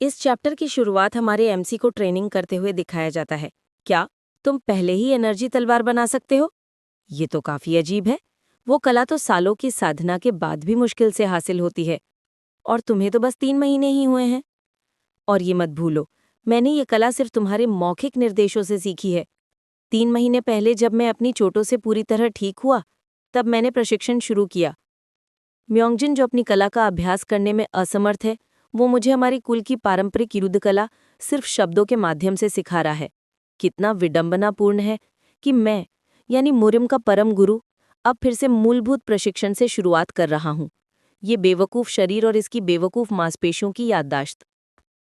इस चैप्टर की शुरुआत हमारे एमसी को ट्रेनिंग करते हुए दिखाया जाता है। क्या तुम पहले ही एनर्जी तलवार बना सकते हो? ये तो काफी अजीब है। वो कला तो सालों की साधना के बाद भी मुश्किल से हासिल होती है, और तुम्हें तो बस 3 महीने ही हुए हैं। और ये मत भूलो, मैंने ये कला सिर्फ तुम्हारे मौखिक निर्देशों से सीखी है। 3 महीने पहले जब मैं अपनी चोटों से पूरी तरह ठीक हुआ, तब मैंने प्रशिक्षण शुरू किया। म्योंगजिन जो अपनी कला का अभ्यास करने में असमर्थ है, वो मुझे हमारी कुल की पारंपरिक युद्ध कला सिर्फ शब्दों के माध्यम से सिखा रहा है। कितना विडंबनापूर्ण है कि मैं, यानी मुरिम का परम गुरु, अब फिर से मूलभूत प्रशिक्षण से शुरुआत कर रहा हूँ। ये बेवकूफ़ शरीर और इसकी बेवकूफ़ मांसपेशियों की याददाश्त।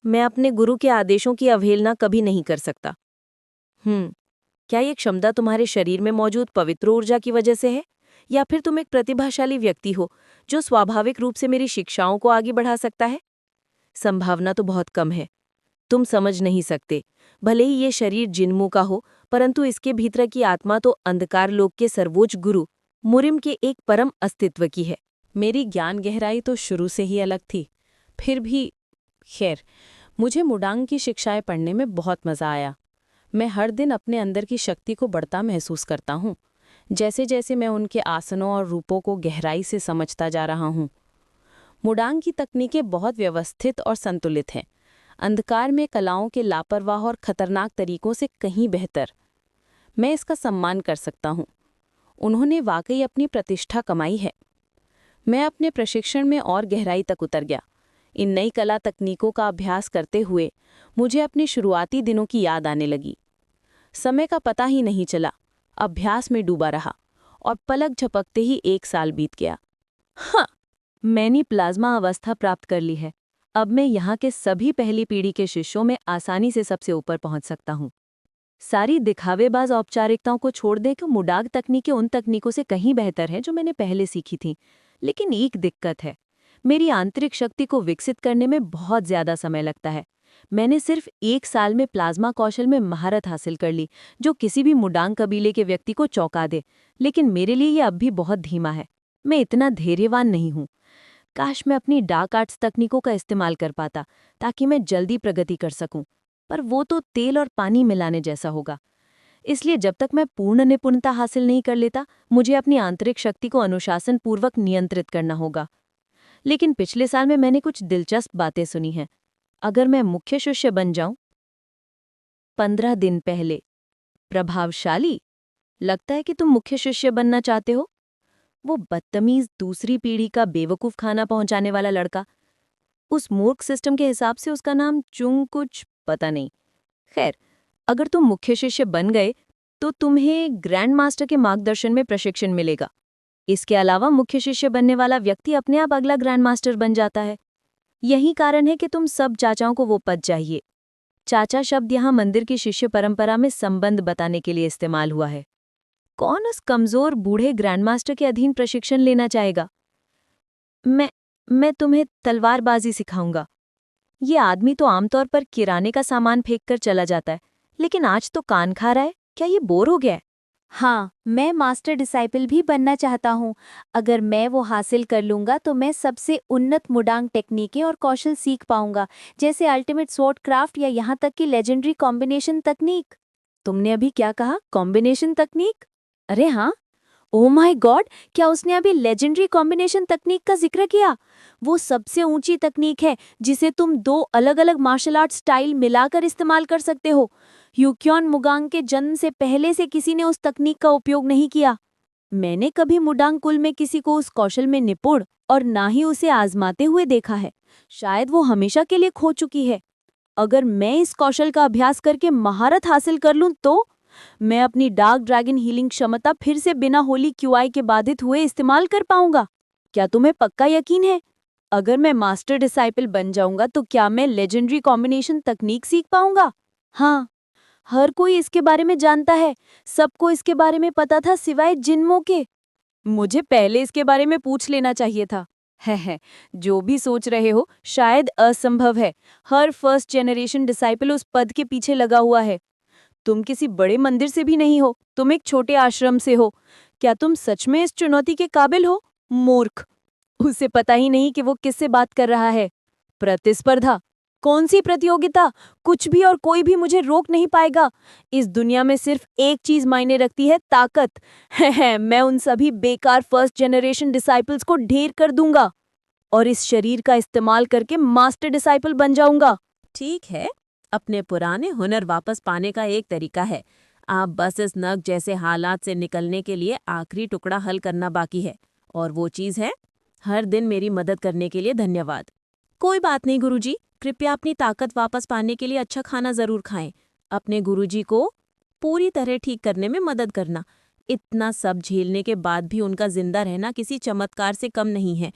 मैं अपने गुरु के आदेशों की अवहेलना कभी नहीं कर सकता। क्या ये क्षमता तुम्हारे शरीर में मौजूद पवित्र ऊर्जा की वजह से है, या फिर तुम एक प्रतिभाशाली व्यक्ति हो जो स्वाभाविक रूप से मेरी शिक्षाओं को आगे बढ़ा सकता है? संभावना तो बहुत कम है। तुम समझ नहीं सकते। भले ही ये शरीर जिनमू का हो, परंतु इसके भीतर की आत्मा तो अंधकार लोक के सर्वोच्च गुरु मुरिम के एक परम अस्तित्व की है। मेरी ज्ञान गहराई तो शुरू से ही अलग थी। फिर भी खैर, मुझे मुडांग की शिक्षाएं पढ़ने में बहुत मज़ा आया। मैं हर दिन अपने अंदर की शक्ति को बढ़ता महसूस करता हूँ, जैसे जैसे मैं उनके आसनों और रूपों को गहराई से समझता जा रहा हूँ। मुडांग की तकनीकें बहुत व्यवस्थित और संतुलित हैं, अंधकार में कलाओं के लापरवाह और खतरनाक तरीकों से कहीं बेहतर। मैं इसका सम्मान कर सकता हूँ। उन्होंने वाकई अपनी प्रतिष्ठा कमाई है। मैं अपने प्रशिक्षण में और गहराई तक उतर गया। इन नई कला तकनीकों का अभ्यास करते हुए मुझे अपने शुरुआती दिनों की याद आने लगी। समय का पता ही नहीं चला, अभ्यास में डूबा रहा, और पलक झपकते ही 1 साल बीत गया। हाँ, मैंने प्लाज्मा अवस्था प्राप्त कर ली है। अब मैं यहाँ के सभी पहली पीढ़ी के शिष्यों में आसानी से सबसे ऊपर पहुँच सकता हूँ। सारी दिखावेबाज औपचारिकताओं को छोड़ दे कि मुडाग तकनीकें उन तकनीकों से कहीं बेहतर हैं जो मैंने पहले सीखी थीं। लेकिन एक दिक्कत है, मेरी आंतरिक शक्ति को विकसित करने में बहुत ज़्यादा समय लगता है। मैंने सिर्फ 1 साल में प्लाज्मा कौशल में महारत हासिल कर ली, जो किसी भी मुडांग कबीले के व्यक्ति को चौंका दे। लेकिन मेरे लिए ये अब भी बहुत धीमा है। मैं इतना धैर्यवान नहीं हूँ। काश मैं अपनी डार्क आर्ट्स तकनीकों का इस्तेमाल कर पाता, ताकि मैं जल्दी प्रगति कर सकूं। पर वो तो तेल और पानी मिलाने जैसा होगा। इसलिए जब तक मैं पूर्ण निपुणता हासिल नहीं कर लेता, मुझे अपनी आंतरिक शक्ति को अनुशासनपूर्वक नियंत्रित करना होगा। लेकिन पिछले साल में मैंने कुछ दिलचस्प बातें सुनी हैं। अगर मैं मुख्य शिष्य बन जाऊं? 15 दिन पहले। प्रभावशाली? लगता है कि तुम मुख्य शिष्य बनना चाहते हो। वो बदतमीज दूसरी पीढ़ी का बेवकूफ खाना पहुंचाने वाला लड़का। उस मूर्ख सिस्टम के हिसाब से उसका नाम चुंग कुछ पता नहीं। खैर, अगर तुम मुख्य शिष्य बन गए तो तुम्हें ग्रैंड मास्टर के मार्गदर्शन में प्रशिक्षण मिलेगा। इसके अलावा मुख्य शिष्य बनने वाला व्यक्ति अपने आप अगला ग्रैंड मास्टर बन जाता है। यही कारण है कि तुम सब चाचाओं को वो पद चाहिए। चाचा शब्द यहाँ मंदिर की शिष्य परंपरा में संबंध बताने के लिए इस्तेमाल हुआ है। कौन उस कमजोर बूढ़े ग्रैंड मास्टर के अधीन प्रशिक्षण लेना चाहेगा? मैं तुम्हें तलवारबाजी सिखाऊंगा। ये आदमी तो आमतौर पर किराने का सामान फेंक कर चला जाता है, लेकिन आज तो कान खा रहा है। क्या ये बोर हो गया है? हाँ, मैं मास्टर डिसाइपल भी बनना चाहता हूँ। अगर मैं वो हासिल कर लूँगा तो मैं सबसे उन्नत मुडांग टेक्निकें और कौशल सीख पाऊंगा, जैसे अल्टीमेट स्वॉर्ड क्राफ्ट या यहाँ तक कि लेजेंडरी कॉम्बिनेशन तकनीक। तुमने अभी क्या कहा? कॉम्बिनेशन तकनीक? अरे हाँ, ओह माय गॉड, क्या उसने अभी लेजेंडरी कॉम्बिनेशन तकनीक का जिक्र किया? वो सबसे ऊंची तकनीक है जिसे तुम 2 अलग-अलग मार्शल आर्ट स्टाइल मिलाकर इस्तेमाल कर सकते हो। यूक्योन मुगांग के जन्म से पहले से किसी ने उस तकनीक का उपयोग नहीं किया। मैंने कभी मुडांग कुल में किसी को उस कौशल में निपुण और ना ही उसे आजमाते हुए देखा है। शायद वो हमेशा के लिए खो चुकी है। अगर मैं इस कौशल का अभ्यास करके महारत हासिल कर लूं तो मैं अपनी डार्क ड्रैगन हीलिंग क्षमता फिर से बिना होली क्यूआई के बाधित हुए इस्तेमाल कर पाऊंगा। क्या तुम्हें पक्का यकीन है? अगर मैं मास्टर डिसाइपल बन जाऊंगा तो क्या मैं लेजेंडरी कॉम्बिनेशन तकनीक सीख पाऊंगा? हाँ, हर कोई इसके बारे में जानता है। सबको इसके बारे में पता था सिवाय जिन्मो के। मुझे पहले इसके बारे में पूछ लेना चाहिए था। है, जो भी सोच रहे हो शायद असंभव है। हर फर्स्ट जनरेशन डिसाइपल उस पद के पीछे लगा हुआ है। तुम किसी बड़े मंदिर से भी नहीं हो, तुम एक छोटे आश्रम से हो। क्या तुम सच में इस चुनौती के काबिल हो? मूर्ख! उसे पता ही नहीं कि वो किससे बात कर रहा है। प्रतिस्पर्धा? कौन सी प्रतियोगिता? कुछ भी और कोई भी मुझे रोक नहीं पाएगा। इस दुनिया में सिर्फ एक चीज मायने रखती है, ताकत। मैं उन सभी बेकार फर्स्ट जनरेशन डिसाइपल्स को ढेर कर दूंगा और इस शरीर का इस्तेमाल करके मास्टर डिसाइपल बन जाऊंगा। ठीक है, अपने पुराने हुनर वापस पाने का एक तरीका है। आप बस इस नग जैसे हालात से निकलने के लिए आखिरी टुकड़ा हल करना बाकी है, और वो चीज़ है, हर दिन मेरी मदद करने के लिए धन्यवाद। कोई बात नहीं गुरुजी, कृपया अपनी ताकत वापस पाने के लिए अच्छा खाना जरूर खाएं। अपने गुरुजी को पूरी तरह ठीक करने में मदद करना। इतना सब झेलने के बाद भी उनका जिंदा रहना किसी चमत्कार से कम नहीं है।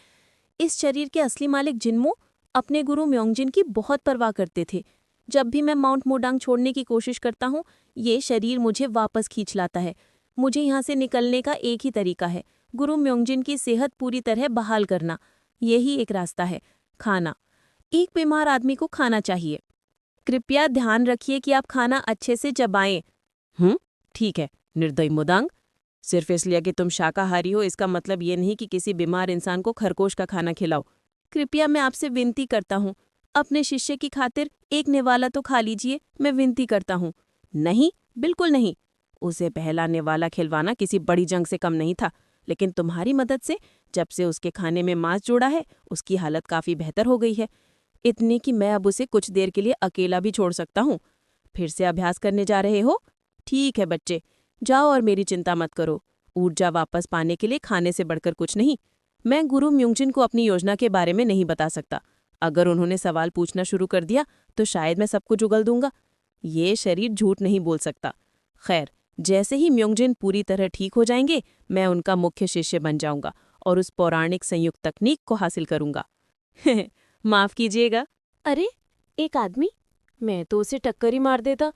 इस शरीर के असली मालिक जिन्मो अपने गुरु म्योंगजिन की बहुत परवाह करते थे। जब भी मैं माउंट मोडांग छोड़ने की कोशिश करता हूँ, ये शरीर मुझे वापस खींच लाता है। मुझे यहाँ से निकलने का एक ही तरीका है, गुरु म्योंगजिन की सेहत पूरी तरह बहाल करना। यही एक रास्ता है, खाना। एक बीमार आदमी को खाना चाहिए। कृपया ध्यान रखिए कि आप खाना अच्छे से चबाएं। ठीक है, निर्दयी मुदांग। सिर्फ इसलिए कि तुम शाकाहारी हो, इसका मतलब ये नहीं कि किसी बीमार इंसान को खरगोश का खाना खिलाओ। कृपया मैं आपसे विनती करता हूँ, अपने शिष्य की खातिर एक निवाला तो खा लीजिए, मैं विनती करता हूँ। नहीं, बिल्कुल नहीं। उसे पहला निवाला खिलवाना किसी बड़ी जंग से कम नहीं था, लेकिन तुम्हारी मदद से जब से उसके खाने में मांस जोड़ा है, उसकी हालत काफ़ी बेहतर हो गई है। इतनी कि मैं अब उसे कुछ देर के लिए अकेला भी छोड़ सकता हूँ। फिर से अभ्यास करने जा रहे हो? ठीक है बच्चे, जाओ और मेरी चिंता मत करो। ऊर्जा वापस पाने के लिए खाने से बढ़कर कुछ नहीं। मैं गुरु म्योंगजिन को अपनी योजना के बारे में नहीं बता सकता। अगर उन्होंने सवाल पूछना शुरू कर दिया तो शायद मैं सब कुछ उगल दूंगा। ये शरीर झूठ नहीं बोल सकता। खैर, जैसे ही म्योंगजिन पूरी तरह ठीक हो जाएंगे, मैं उनका मुख्य शिष्य बन जाऊंगा और उस पौराणिक संयुक्त तकनीक को हासिल करूंगा। माफ कीजिएगा। अरे, एक आदमी? मैं तो उसे टक्कर ही मार देता।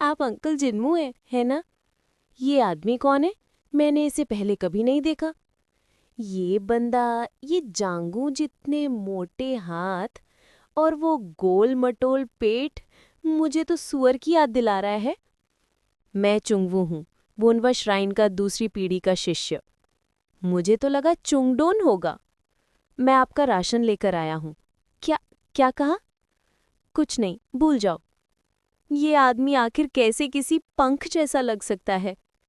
आप अंकल जिन्मू हैं, है ना? ये आदमी कौन है? मैंने इसे पहले कभी नहीं देखा। ये बंदा, ये जांघों जितने मोटे हाथ और वो गोल मटोल पेट, मुझे तो सुअर की याद दिला रहा है। मैं चुंगवू हूँ, वोनवा श्राइन का दूसरी पीढ़ी का शिष्य। मुझे तो लगा चुंगडोन होगा। मैं आपका राशन लेकर आया हूँ। क्या कहा? कुछ नहीं, भूल जाओ। ये आदमी आखिर कैसे किसी पंख जैसा लग सकता है?